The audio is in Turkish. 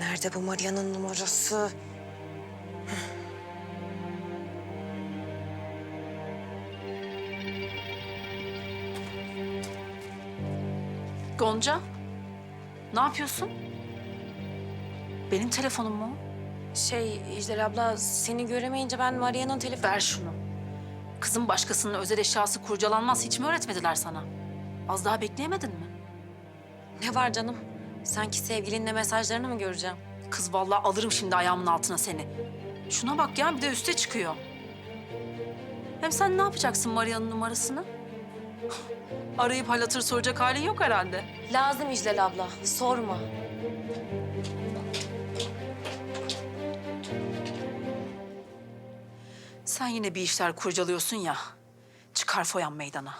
Nerede bu Maria'nın numarası? Gonca, ne yapıyorsun? Benim telefonum mu? İclal abla seni göremeyince ben Maria'nın telefonu... Ver şunu. Kızım başkasının özel eşyası kurcalanmaz hiç mi öğretmediler sana? Az daha bekleyemedin mi? Ne var canım? Sanki sevgilinle mesajlarını mı göreceğim? Kız vallahi alırım şimdi ayağımın altına seni. Şuna bak ya bir de üste çıkıyor. Hem sen ne yapacaksın Maria'nın numarasını? Arayıp hal hatır soracak halin yok herhalde. Lazım İclal abla, sorma. Sen yine bir işler kurcalıyorsun ya. Çıkar foyan meydana.